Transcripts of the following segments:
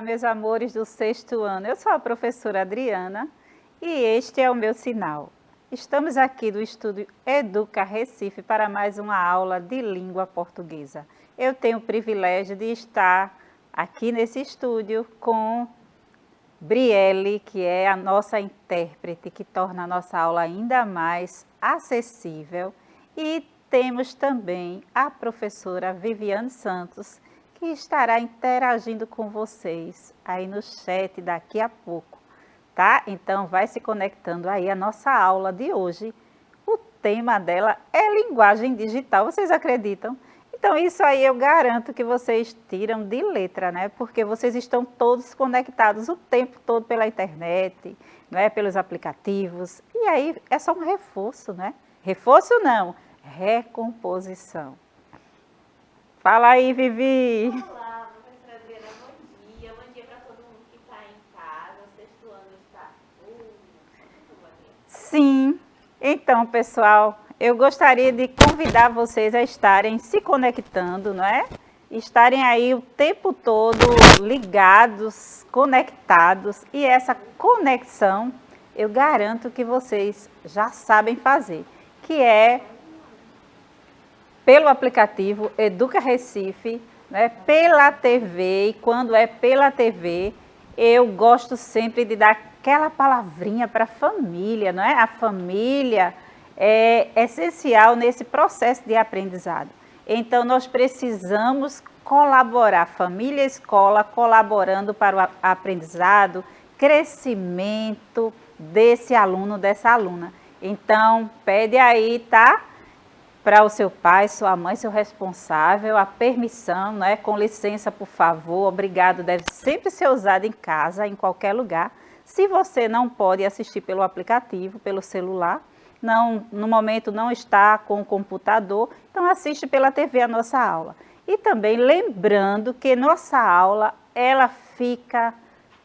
meus amores do sexto ano. Eu sou a professora Adriana e este é o meu sinal. Estamos aqui do estúdio Educa Recife para mais uma aula de língua portuguesa. Eu tenho o privilégio de estar aqui nesse estúdio com Brielle, que é a nossa intérprete, que torna a nossa aula ainda mais acessível. E temos também a professora Viviane Santos, que estará interagindo com vocês aí no chat daqui a pouco, tá? Então vai se conectando aí a nossa aula de hoje. O tema dela é linguagem digital, vocês acreditam? Então isso aí eu garanto que vocês tiram de letra, né? Porque vocês estão todos conectados o tempo todo pela internet, não é? Pelos aplicativos. E aí é só um reforço, né? Reforço não, recomposição. Fala aí, Vivi. Olá, professora Adriana, bom dia. Bom dia para todo mundo que está em casa. O sexto ano está Sim. Então, pessoal, eu gostaria de convidar vocês a estarem se conectando, não é? Estarem aí o tempo todo ligados, conectados. E essa conexão, eu garanto que vocês já sabem fazer, que é pelo aplicativo Educa Recife, né, pela TV, e quando é pela TV, eu gosto sempre de dar aquela palavrinha para a família, não é? A família é essencial nesse processo de aprendizado. Então, nós precisamos colaborar, família e escola, colaborando para o aprendizado, crescimento desse aluno, dessa aluna. Então, pede aí, tá? Para o seu pai, sua mãe, seu responsável, a permissão, né? Com licença, por favor, obrigado, deve sempre ser usado em casa, em qualquer lugar. Se você não pode assistir pelo aplicativo, pelo celular, não, no momento não está com o computador, então assiste pela TV a nossa aula. E também lembrando que nossa aula, ela fica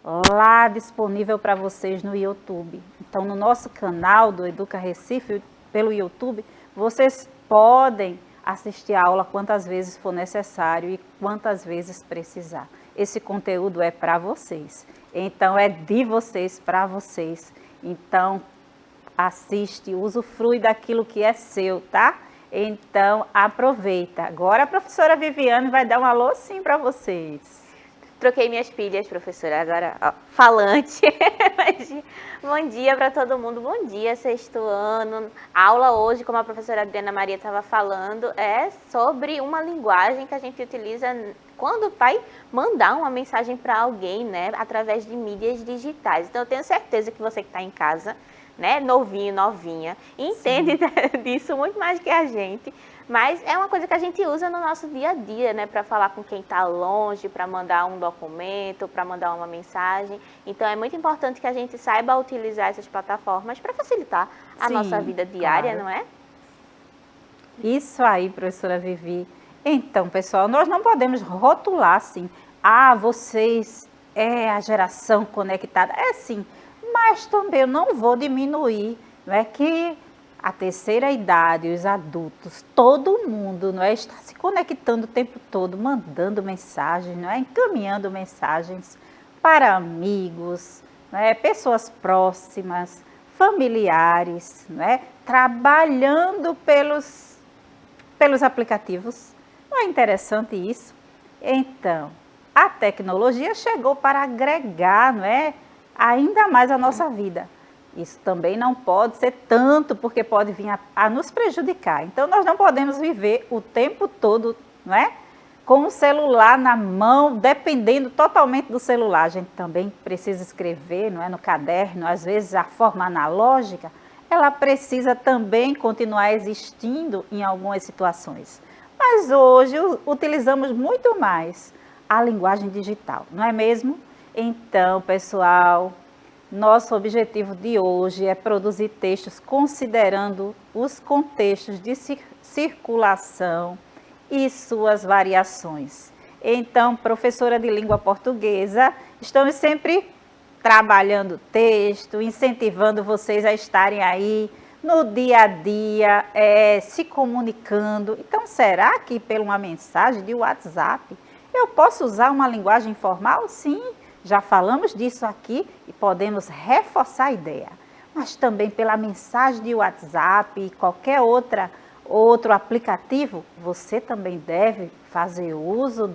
lá disponível para vocês no YouTube. Então, no nosso canal do Educa Recife, pelo YouTube, vocês podem assistir a aula quantas vezes for necessário e quantas vezes precisar. Esse conteúdo é para vocês. Então, é de vocês para vocês. Então, assiste, usufrui daquilo que é seu, tá? Então, aproveita. Agora a professora Viviane vai dar um alô sim para vocês. Troquei minhas pilhas, professora, agora ó, falante. Bom dia para todo mundo, bom dia, sexto ano. A aula hoje, como a professora Adriana Maria estava falando, é sobre uma linguagem que a gente utiliza quando vai mandar uma mensagem para alguém, né, através de mídias digitais. Então, eu tenho certeza que você que está em casa, né, novinho, novinha, entende disso muito mais que a gente. Mas é uma coisa que a gente usa no nosso dia a dia, né? Para falar com quem está longe, para mandar um documento, para mandar uma mensagem. Então, é muito importante que a gente saiba utilizar essas plataformas para facilitar a nossa vida diária, claro. não é? Isso aí, professora Vivi. Então, pessoal, nós não podemos rotular assim. Ah, vocês é a geração conectada. É sim, mas também eu não vou diminuir, não é que a terceira idade, os adultos, todo mundo, não é, está se conectando o tempo todo, mandando mensagens, não é, encaminhando mensagens para amigos, não é, pessoas próximas, familiares, não é, trabalhando pelos aplicativos. Não é interessante isso? Então, a tecnologia chegou para agregar, não é, ainda mais a nossa vida. Isso também não pode ser tanto, porque pode vir a nos prejudicar. Então, nós não podemos viver o tempo todo, não é? Com o celular na mão, dependendo totalmente do celular. A gente também precisa escrever, não é? No caderno, às vezes a forma analógica, ela precisa também continuar existindo em algumas situações. Mas hoje utilizamos muito mais a linguagem digital, não é mesmo? Então, pessoal, nosso objetivo de hoje é produzir textos considerando os contextos de circulação e suas variações. Então, professora de língua portuguesa, estamos sempre trabalhando texto, incentivando vocês a estarem aí no dia a dia, se comunicando. Então, será que por uma mensagem de WhatsApp eu posso usar uma linguagem informal? Sim. Já falamos disso aqui e podemos reforçar a ideia. Mas também pela mensagem de WhatsApp e qualquer outro aplicativo, você também deve fazer uso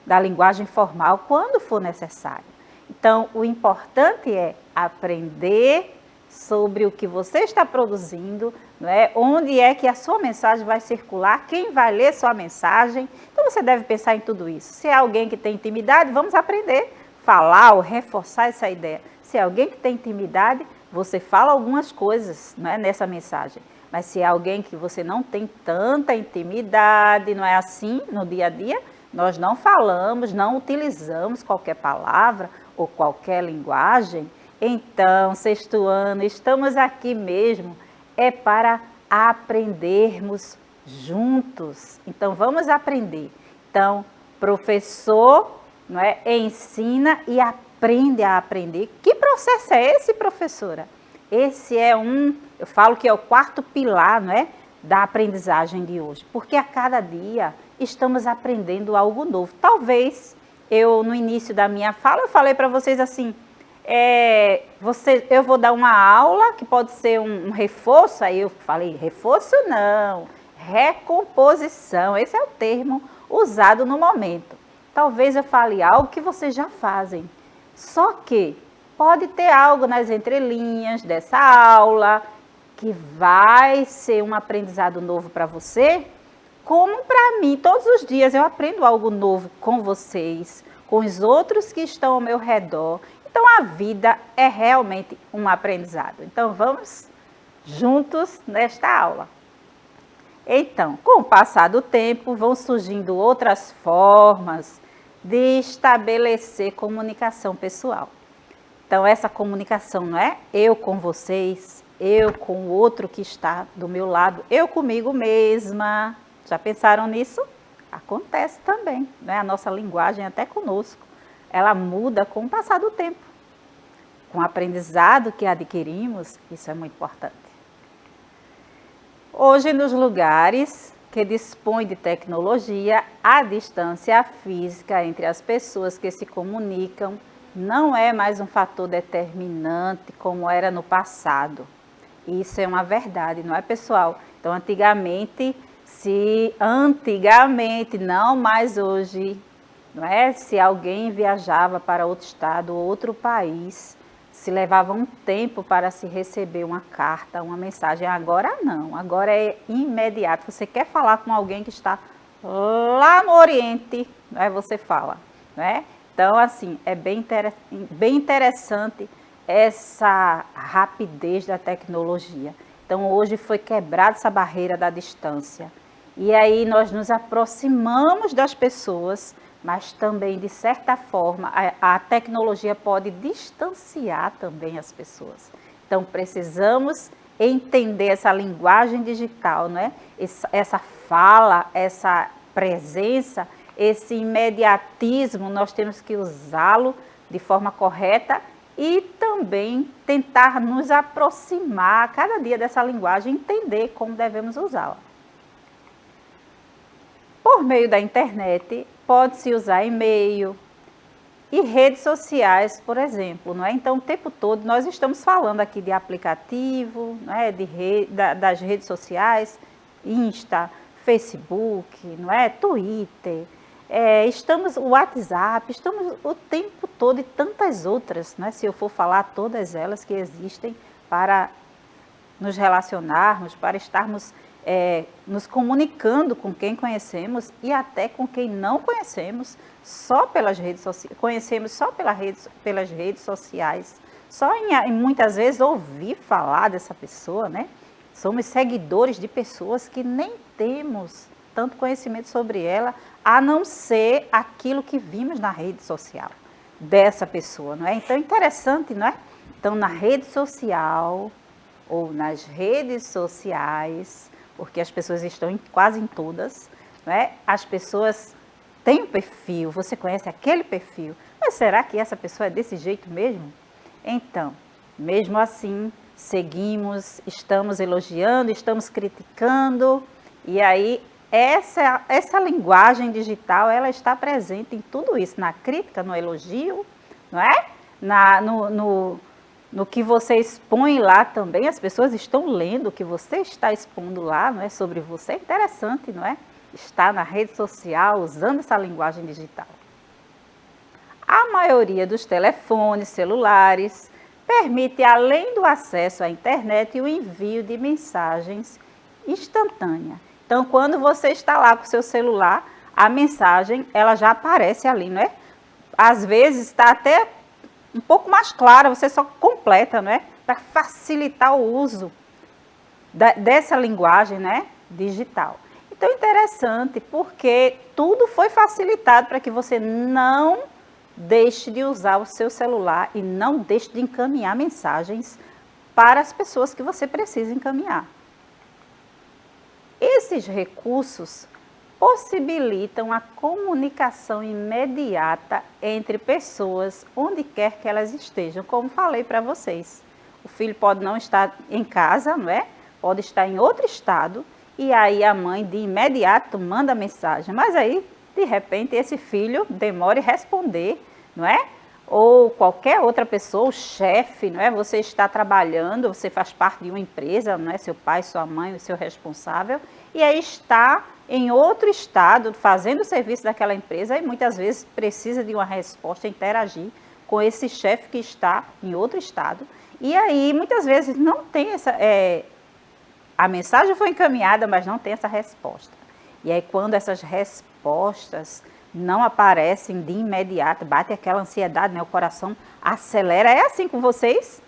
da linguagem formal quando for necessário. Então, o importante é aprender sobre o que você está produzindo, não é? Onde é que a sua mensagem vai circular, quem vai ler sua mensagem. Então, você deve pensar em tudo isso. Se é alguém que tem intimidade, vamos aprender a falar ou reforçar essa ideia. Se é alguém que tem intimidade, você fala algumas coisas, não é, nessa mensagem. Mas se é alguém que você não tem tanta intimidade, não é assim no dia a dia, nós não falamos, não utilizamos qualquer palavra ou qualquer linguagem. Então, sexto ano, estamos aqui mesmo, é para aprendermos juntos. Então, vamos aprender. Então, professor, não é, ensina e aprende a aprender. Que processo é esse, professora? Esse é eu falo que é o quarto pilar, não é, da aprendizagem de hoje. Porque a cada dia estamos aprendendo algo novo. Talvez, no início da minha fala, eu falei para vocês assim, eu vou dar uma aula que pode ser um reforço, aí eu falei, reforço não, recomposição, esse é o termo usado no momento. Talvez eu fale algo que vocês já fazem, só que pode ter algo nas entrelinhas dessa aula que vai ser um aprendizado novo para você, como para mim, todos os dias eu aprendo algo novo com vocês, com os outros que estão ao meu redor. Então, a vida é realmente um aprendizado. Então, vamos juntos nesta aula. Então, com o passar do tempo, vão surgindo outras formas de estabelecer comunicação pessoal. Então, essa comunicação não é eu com vocês, eu com o outro que está do meu lado, eu comigo mesma. Já pensaram nisso? Acontece também, né? A nossa linguagem até conosco, ela muda com o passar do tempo. Com o aprendizado que adquirimos, isso é muito importante. Hoje, nos lugares que dispõem de tecnologia, a distância física entre as pessoas que se comunicam não é mais um fator determinante como era no passado. Isso é uma verdade, não é, pessoal? Então, antigamente, não mais hoje, não é? Se alguém viajava para outro estado ou outro país, se levava um tempo para se receber uma carta, uma mensagem. Agora não, agora é imediato. Você quer falar com alguém que está lá no Oriente, não é? Você fala, não é? Então, assim, é bem interessante essa rapidez da tecnologia. Então, hoje foi quebrada essa barreira da distância. E aí nós nos aproximamos das pessoas, mas também, de certa forma, a tecnologia pode distanciar também as pessoas. Então, precisamos entender essa linguagem digital, né? Essa fala, essa presença, esse imediatismo, nós temos que usá-lo de forma correta e também tentar nos aproximar a cada dia dessa linguagem, entender como devemos usá-la. Por meio da internet, pode-se usar e-mail e redes sociais, por exemplo, não é? Então, o tempo todo nós estamos falando aqui de aplicativo, não é? Das redes sociais, Insta, Facebook, não é? Twitter, o WhatsApp, estamos o tempo todo e tantas outras, não é? Se eu for falar todas elas que existem para nos relacionarmos, para estarmos nos comunicando com quem conhecemos e até com quem não conhecemos, só pelas redes sociais, conhecemos só pelas redes sociais, só em muitas vezes ouvir falar dessa pessoa, né? Somos seguidores de pessoas que nem temos tanto conhecimento sobre ela, a não ser aquilo que vimos na rede social dessa pessoa, não é? Então, é interessante, não é? Então, na rede social ou nas redes sociais, porque as pessoas estão quase em todas, não é? As pessoas têm um perfil, você conhece aquele perfil, mas será que essa pessoa é desse jeito mesmo? Então, mesmo assim, seguimos, estamos elogiando, estamos criticando, e aí essa linguagem digital, ela está presente em tudo isso, na crítica, no elogio, não é? No que você expõe lá também, as pessoas estão lendo o que você está expondo lá, não é? Sobre você, é interessante, não é? Estar na rede social usando essa linguagem digital. A maioria dos telefones celulares permite, além do acesso à internet, o envio de mensagens instantâneas. Então, quando você está lá com o seu celular, a mensagem ela já aparece ali, não é? Às vezes está até um pouco mais clara, você só completa, não é? Para facilitar o uso dessa linguagem, né? Digital. Então, interessante, porque tudo foi facilitado para que você não deixe de usar o seu celular e não deixe de encaminhar mensagens para as pessoas que você precisa encaminhar. Esses recursos possibilitam a comunicação imediata entre pessoas, onde quer que elas estejam, como falei para vocês. O filho pode não estar em casa, não é? Pode estar em outro estado, e aí a mãe de imediato manda mensagem, mas aí, de repente, esse filho demora em responder, não é? Ou qualquer outra pessoa, o chefe, não é? Você está trabalhando, você faz parte de uma empresa, não é? Seu pai, sua mãe, o seu responsável, e aí está em outro estado, fazendo o serviço daquela empresa, e muitas vezes precisa de uma resposta, interagir com esse chefe que está em outro estado, e aí muitas vezes não tem essa... a mensagem foi encaminhada, mas não tem essa resposta. E aí quando essas respostas não aparecem de imediato, bate aquela ansiedade, né? O coração acelera. É assim com vocês?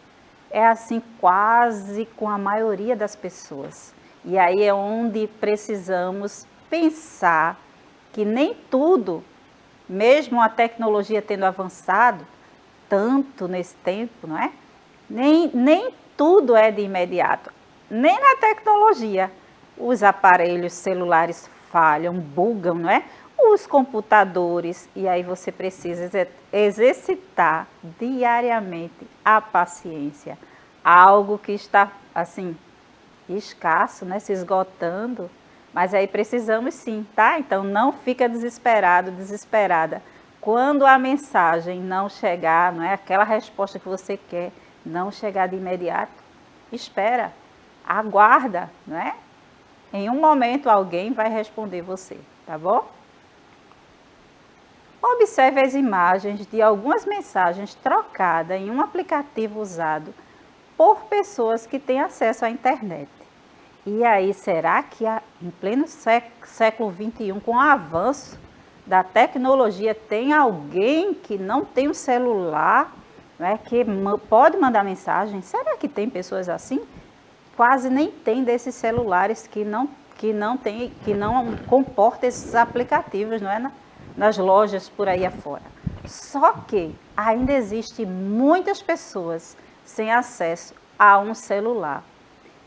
É assim quase com a maioria das pessoas. E aí é onde precisamos pensar que nem tudo, mesmo a tecnologia tendo avançado tanto nesse tempo, não é? Nem tudo é de imediato. Nem na tecnologia. Os aparelhos celulares falham, bugam, não é? Os computadores, e aí você precisa exercitar diariamente a paciência. Algo que está, assim, escasso, né? Se esgotando, mas aí precisamos sim, tá? Então não fica desesperado, desesperada. Quando a mensagem não chegar, não é aquela resposta que você quer, não chegar de imediato, espera, aguarda, não é? Em um momento alguém vai responder você, tá bom? Observe as imagens de algumas mensagens trocadas em um aplicativo usado por pessoas que têm acesso à internet. E aí, será que em pleno século XXI, com o avanço da tecnologia, tem alguém que não tem um celular, né, que pode mandar mensagem? Será que tem pessoas assim? Quase nem tem desses celulares que não comportam esses aplicativos, não é? Nas lojas por aí afora. Só que ainda existe muitas pessoas sem acesso a um celular,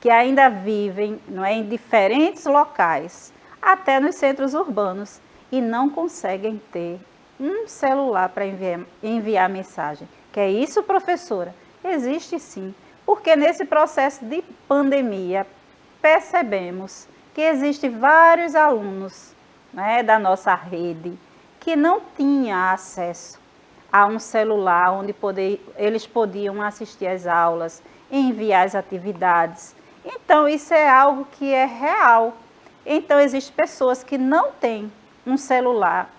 que ainda vivem, não é, em diferentes locais, até nos centros urbanos, e não conseguem ter um celular para enviar mensagem. Que é isso, professora? Existe sim, porque nesse processo de pandemia percebemos que existem vários alunos, né, da nossa rede que não tinham acesso a um celular onde eles podiam assistir às aulas, enviar as atividades. Então, isso é algo que é real. Então, existem pessoas que não têm um celular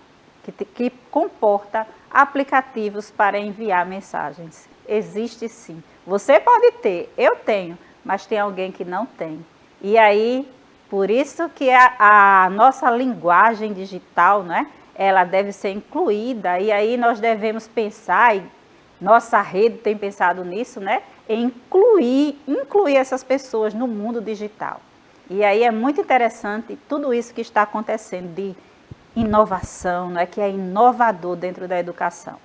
que comporta aplicativos para enviar mensagens. Existe sim. Você pode ter, eu tenho, mas tem alguém que não tem. E aí, por isso que a nossa linguagem digital, né, ela deve ser incluída, e aí nós devemos pensar, e nossa rede tem pensado nisso, né, em incluir essas pessoas no mundo digital. E aí é muito interessante tudo isso que está acontecendo de inovação, né, que é inovador dentro da educação.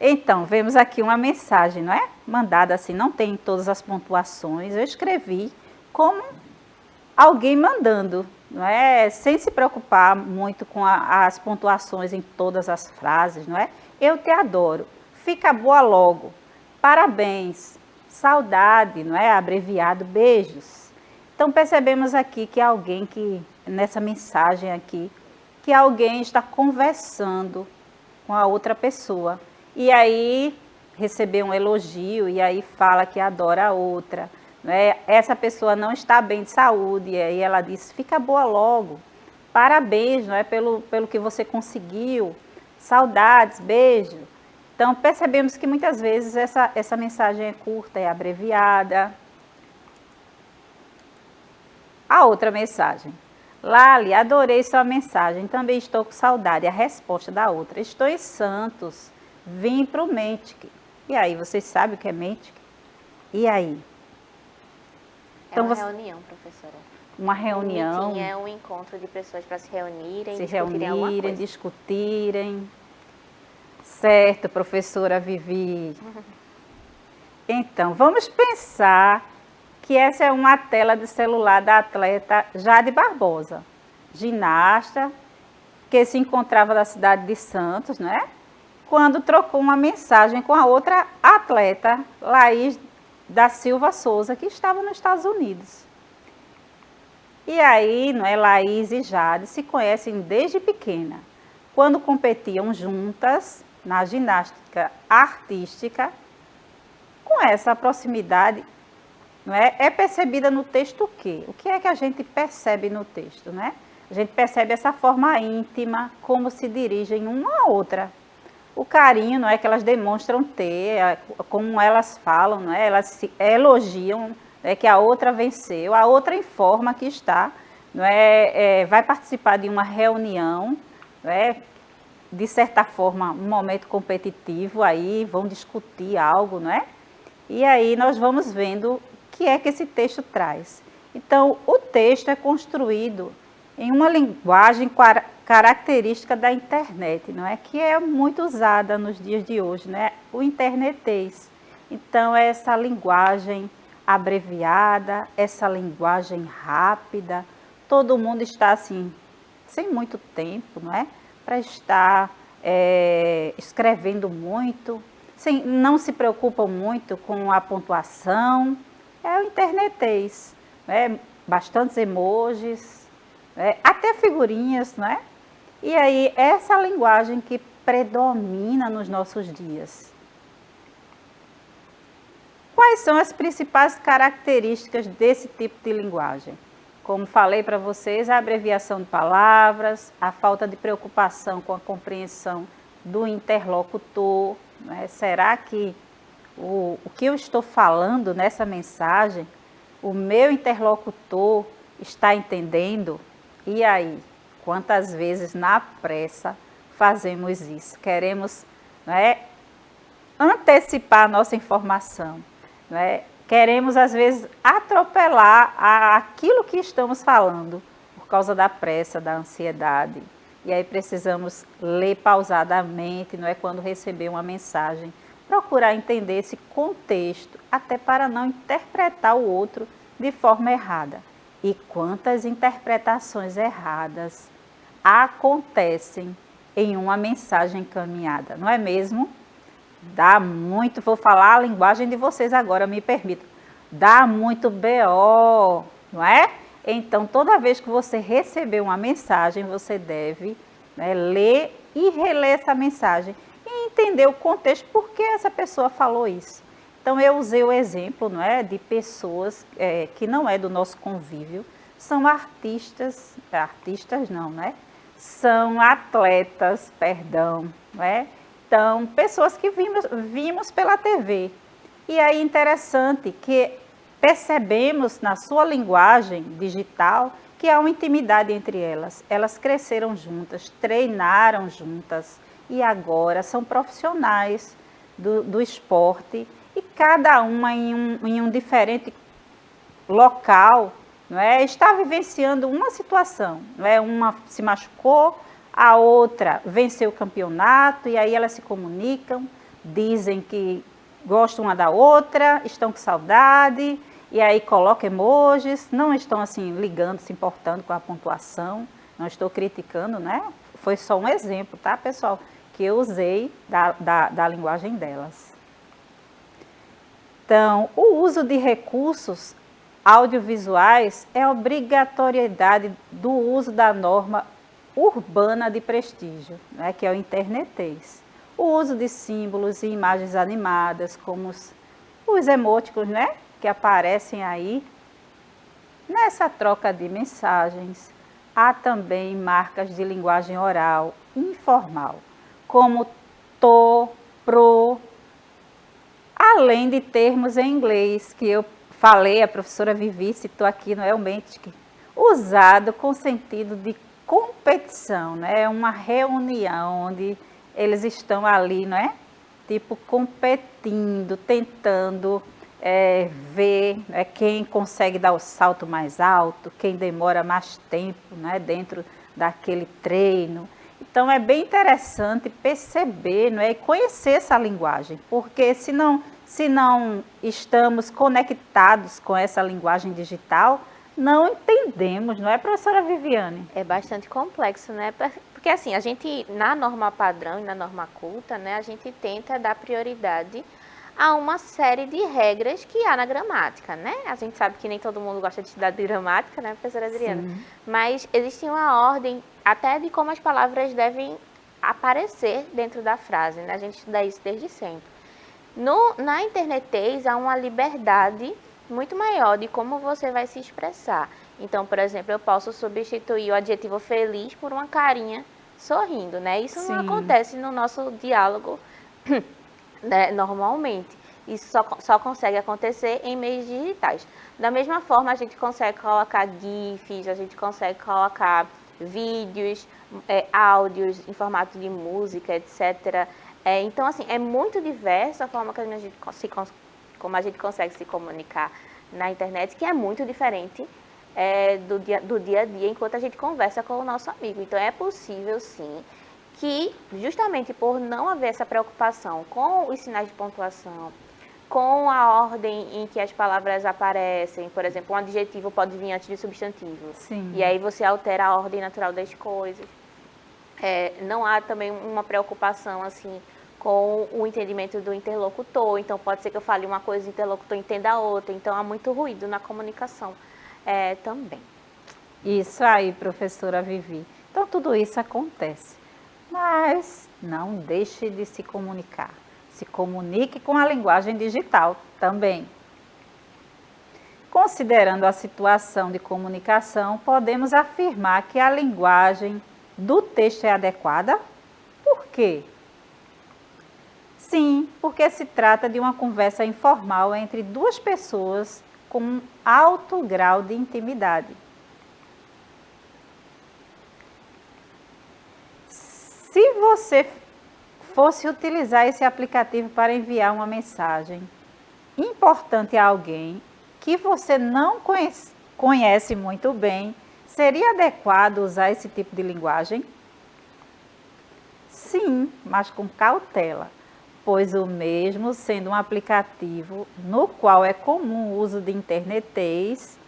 Então, vemos aqui uma mensagem, não é? Mandada assim, não tem todas as pontuações, eu escrevi como alguém mandando, não é? Sem se preocupar muito com as pontuações em todas as frases, não é? Eu te adoro, fica boa logo, parabéns, saudade, não é? Abreviado, beijos. Então percebemos aqui que alguém que, nessa mensagem aqui, que alguém está conversando com a outra pessoa. E aí receber um elogio e aí fala que adora a outra. Né? Essa pessoa não está bem de saúde e aí ela diz, fica boa logo. Parabéns, não é, pelo que você conseguiu. Saudades, beijo. Então percebemos que muitas vezes essa mensagem é curta, é abreviada. A outra mensagem. Lali, adorei sua mensagem, também estou com saudade. A resposta da outra, estou em Santos, vim para o Mentic. E aí, vocês sabem o que é Mentic? E aí? Então, é uma reunião, professora. Uma reunião. É um encontro de pessoas para se reunirem, discutirem. Certo, professora Vivi. Então, vamos pensar que essa é uma tela de celular da atleta Jade Barbosa, ginasta, que se encontrava na cidade de Santos, né? Quando trocou uma mensagem com a outra atleta, Laís da Silva Souza, que estava nos Estados Unidos. E aí, não é, Laís e Jade se conhecem desde pequena. Quando competiam juntas na ginástica artística, com essa proximidade, não é? É percebida no texto o quê? O que é que a gente percebe no texto, né? A gente percebe essa forma íntima, como se dirigem uma à outra. O carinho, não é, que elas demonstram ter, como elas falam, não é? Elas se elogiam, né, que a outra venceu, a outra informa que está, não é, vai participar de uma reunião, não é? De certa forma, um momento competitivo, aí vão discutir algo, não é? E aí nós vamos vendo o que é que esse texto traz. Então, o texto é construído em uma linguagem característica da internet, não é? Que é muito usada nos dias de hoje, né? O internetês. Então, é essa linguagem abreviada, essa linguagem rápida. Todo mundo está assim, sem muito tempo, não é? Para estar escrevendo muito, não se preocupam muito com a pontuação. É o internetês, né? Bastantes emojis, até figurinhas, né? E aí, essa linguagem que predomina nos nossos dias. Quais são as principais características desse tipo de linguagem? Como falei para vocês, a abreviação de palavras, a falta de preocupação com a compreensão do interlocutor. Né? Será que o que eu estou falando nessa mensagem, o meu interlocutor está entendendo? E aí, quantas vezes na pressa fazemos isso? Queremos, né, antecipar a nossa informação, né? Queremos, às vezes, atropelar aquilo que estamos falando por causa da pressa, da ansiedade. E aí precisamos ler pausadamente, não é, quando receber uma mensagem, procurar entender esse contexto, até para não interpretar o outro de forma errada. E quantas interpretações erradas acontecem em uma mensagem encaminhada, não é mesmo? Dá muito, vou falar a linguagem de vocês agora, me permitam. Dá muito BO, não é? Então, toda vez que você receber uma mensagem, você deve, né, ler e reler essa mensagem e entender o contexto, por que essa pessoa falou isso. Então, eu usei o exemplo, não é, de pessoas que não é do nosso convívio, são artistas não, né? São atletas, perdão, não é? Então, pessoas que vimos pela TV. E aí, interessante que percebemos na sua linguagem digital que há uma intimidade entre elas. Elas cresceram juntas, treinaram juntas e agora são profissionais do esporte e cada uma em um diferente local, não é? Está vivenciando uma situação, não é? Uma se machucou, a outra venceu o campeonato e aí elas se comunicam, dizem que gostam uma da outra, estão com saudade e aí colocam emojis, não estão assim ligando, se importando com a pontuação, não estou criticando, né? Foi só um exemplo, tá, pessoal, que eu usei da linguagem delas. Então, o uso de recursos audiovisuais é obrigatoriedade do uso da norma urbana de prestígio, né, que é o internetês. O uso de símbolos e imagens animadas, como os emóticons, né, que aparecem aí. Nessa troca de mensagens, há também marcas de linguagem oral informal, como tô, pro, além de termos em inglês, que eu falei, a professora Vivi citou aqui no Elmentic, usado com sentido de competição, né? É uma reunião onde eles estão ali, não é? Tipo, competindo, tentando ver, né, quem consegue dar o salto mais alto, quem demora mais tempo, né, dentro daquele treino. Então, é bem interessante perceber, não é, e conhecer essa linguagem, porque se não estamos conectados com essa linguagem digital, não entendemos, não é, professora Viviane? É bastante complexo, né? Porque assim, a gente, na norma padrão e na norma culta, né, a gente tenta dar prioridade a uma série de regras que há na gramática, né? A gente sabe que nem todo mundo gosta de estudar gramática, né, professora Adriana? Sim. Mas existe uma ordem até de como as palavras devem aparecer dentro da frase, né? A gente estuda isso desde sempre. Na internetês há uma liberdade muito maior de como você vai se expressar. Então, por exemplo, eu posso substituir o adjetivo feliz por uma carinha sorrindo, né? Isso não acontece no nosso diálogo, né, normalmente. Isso só consegue acontecer em meios digitais. Da mesma forma, a gente consegue colocar GIFs, a gente consegue colocar vídeos, áudios em formato de música, etc. Então, assim, é muito diversa a forma como a gente consegue se comunicar na internet, que é muito diferente do dia a dia, enquanto a gente conversa com o nosso amigo. Então, é possível, sim, que justamente por não haver essa preocupação com os sinais de pontuação, com a ordem em que as palavras aparecem, por exemplo, um adjetivo pode vir antes de substantivo. Sim. E aí você altera a ordem natural das coisas. Não há também uma preocupação assim com o entendimento do interlocutor. Então pode ser que eu fale uma coisa e o interlocutor entenda a outra. Então há muito ruído na comunicação também. Isso aí, professora Vivi. Então tudo isso acontece. Mas não deixe de se comunicar. Se comunique com a linguagem digital também. Considerando a situação de comunicação, podemos afirmar que a linguagem do texto é adequada? Por quê? Sim, porque se trata de uma conversa informal entre duas pessoas com um alto grau de intimidade. Se você fosse utilizar esse aplicativo para enviar uma mensagem importante a alguém que você não conhece muito bem, seria adequado usar esse tipo de linguagem? Sim, mas com cautela, pois o mesmo sendo um aplicativo no qual é comum o uso de internetês,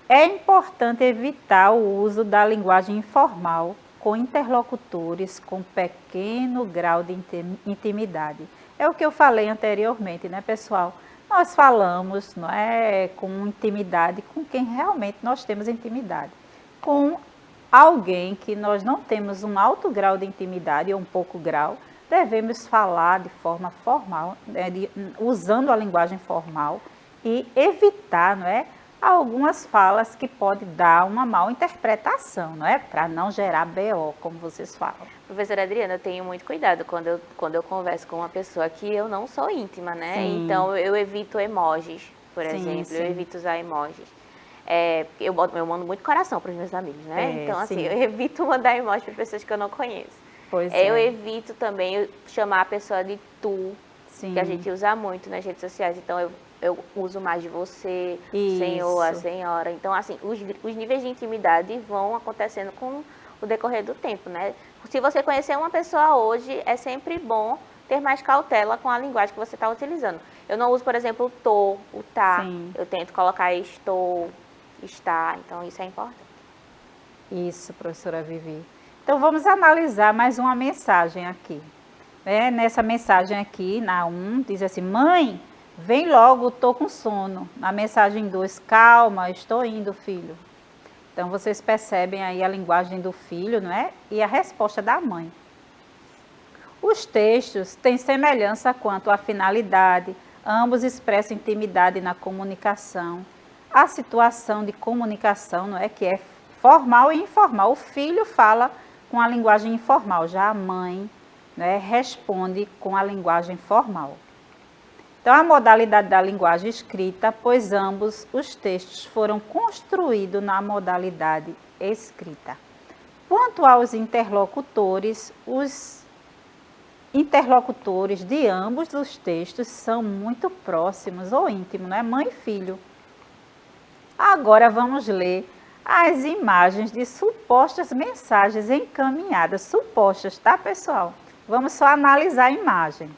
é importante evitar o uso da linguagem informal com interlocutores com pequeno grau de intimidade. É o que eu falei anteriormente, né, pessoal? Nós falamos, não é, com intimidade com quem realmente nós temos intimidade. Com alguém que nós não temos um alto grau de intimidade ou um pouco grau, devemos falar de forma formal, né, usando a linguagem formal e evitar, não é, algumas falas que podem dar uma mal interpretação, não é? Para não gerar BO, como vocês falam. Professora Adriana, eu tenho muito cuidado quando eu converso com uma pessoa que eu não sou íntima, né? Sim. Então, eu evito emojis, por Sim, exemplo. sim. Eu evito usar emojis. Eu mando muito coração para os meus amigos, né? Então, assim, sim. eu evito mandar emojis para pessoas que eu não conheço. Pois Eu é. evito também chamar a pessoa de tu, Sim. que a gente usa muito nas redes sociais. Então, eu uso mais de você, Isso. senhor, a senhora. Então, assim, os níveis de intimidade vão acontecendo com o decorrer do tempo, né? Se você conhecer uma pessoa hoje, é sempre bom ter mais cautela com a linguagem que você está utilizando. Eu não uso, por exemplo, o tô, o tá. Sim. Eu tento colocar estou, está. Então, isso é importante. Isso, professora Vivi. Então, vamos analisar mais uma mensagem aqui. Nessa mensagem aqui, na 1, diz assim, mãe, vem logo, estou com sono. Na mensagem 2, calma, estou indo, filho. Então, vocês percebem aí a linguagem do filho, não é? E a resposta da mãe. Os textos têm semelhança quanto à finalidade, ambos expressam intimidade na comunicação. A situação de comunicação, não é, que é formal e informal. O filho fala com a linguagem informal, já a mãe, né, responde com a linguagem formal. Então, a modalidade da linguagem escrita, pois ambos os textos foram construídos na modalidade escrita. Quanto aos interlocutores, os interlocutores de ambos os textos são muito próximos ou íntimos, não é? Mãe e filho. Agora vamos ler as imagens de supostas mensagens encaminhadas. Supostas, tá, pessoal? Vamos só analisar a imagem.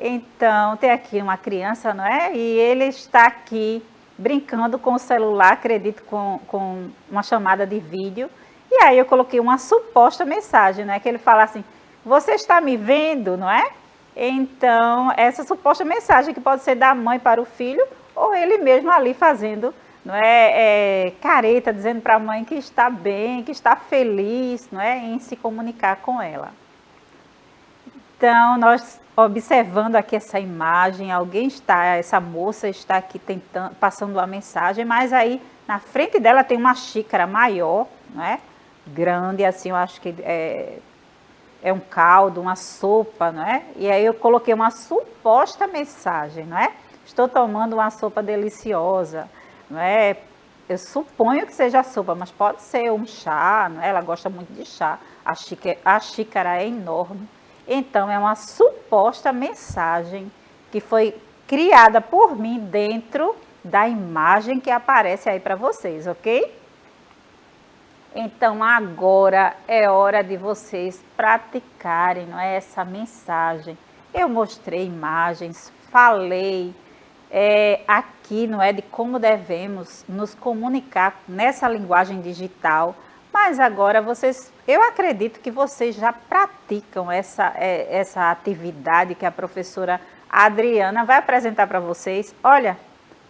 Então, tem aqui uma criança, não é? E ele está aqui brincando com o celular, acredito, com uma chamada de vídeo. E aí eu coloquei uma suposta mensagem, né? Que ele fala assim, você está me vendo, não é? Então, essa suposta mensagem que pode ser da mãe para o filho, ou ele mesmo ali fazendo, não é, careta, dizendo para a mãe que está bem, que está feliz, não é? Em se comunicar com ela. Então, nós observando aqui essa imagem, essa moça está aqui tentando, passando uma mensagem, mas aí na frente dela tem uma xícara maior, não é? Grande, assim, eu acho que é um caldo, uma sopa, não é? E aí eu coloquei uma suposta mensagem, não é? Estou tomando uma sopa deliciosa, não é? Eu suponho que seja sopa, mas pode ser um chá, não é? Ela gosta muito de chá, a xícara é enorme. Então, é uma suposta mensagem que foi criada por mim dentro da imagem que aparece aí para vocês, ok? Então, agora é hora de vocês praticarem, não é, essa mensagem. Eu mostrei imagens, falei aqui, não é, de como devemos nos comunicar nessa linguagem digital. Mas agora eu acredito que vocês já praticam essa atividade que a professora Adriana vai apresentar para vocês. Olha,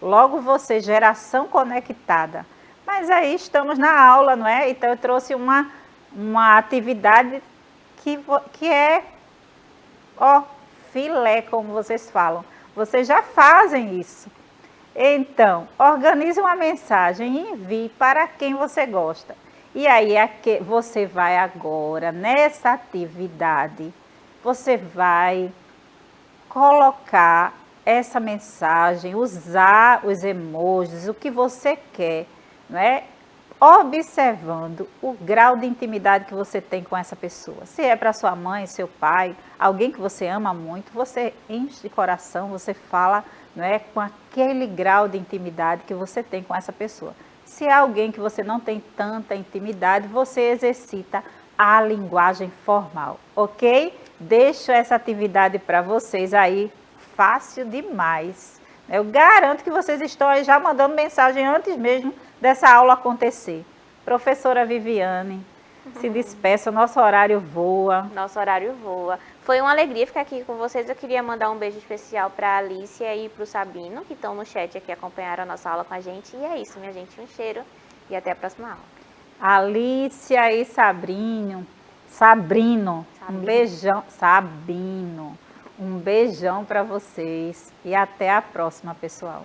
logo você, geração conectada. Mas aí estamos na aula, não é? Então eu trouxe uma atividade que é, filé, como vocês falam. Vocês já fazem isso. Então, organize uma mensagem e envie para quem você gosta. E aí, você vai agora, nessa atividade, você vai colocar essa mensagem, usar os emojis, o que você quer, não é? Observando o grau de intimidade que você tem com essa pessoa. Se é para sua mãe, seu pai, alguém que você ama muito, você enche de coração, você fala, não é, com aquele grau de intimidade que você tem com essa pessoa. Se é alguém que você não tem tanta intimidade, você exercita a linguagem formal, ok? Deixo essa atividade para vocês aí, fácil demais. Eu garanto que vocês estão aí já mandando mensagem antes mesmo dessa aula acontecer. Professora Viviane, se despeça, nosso horário voa. Nosso horário voa. Foi uma alegria ficar aqui com vocês. Eu queria mandar um beijo especial para a Alicia e para o Sabino, que estão no chat aqui, acompanharam a nossa aula com a gente. E é isso, minha gente. Um cheiro e até a próxima aula. Alicia e Sabrino, um beijão. Sabino, um beijão para vocês. E até a próxima, pessoal.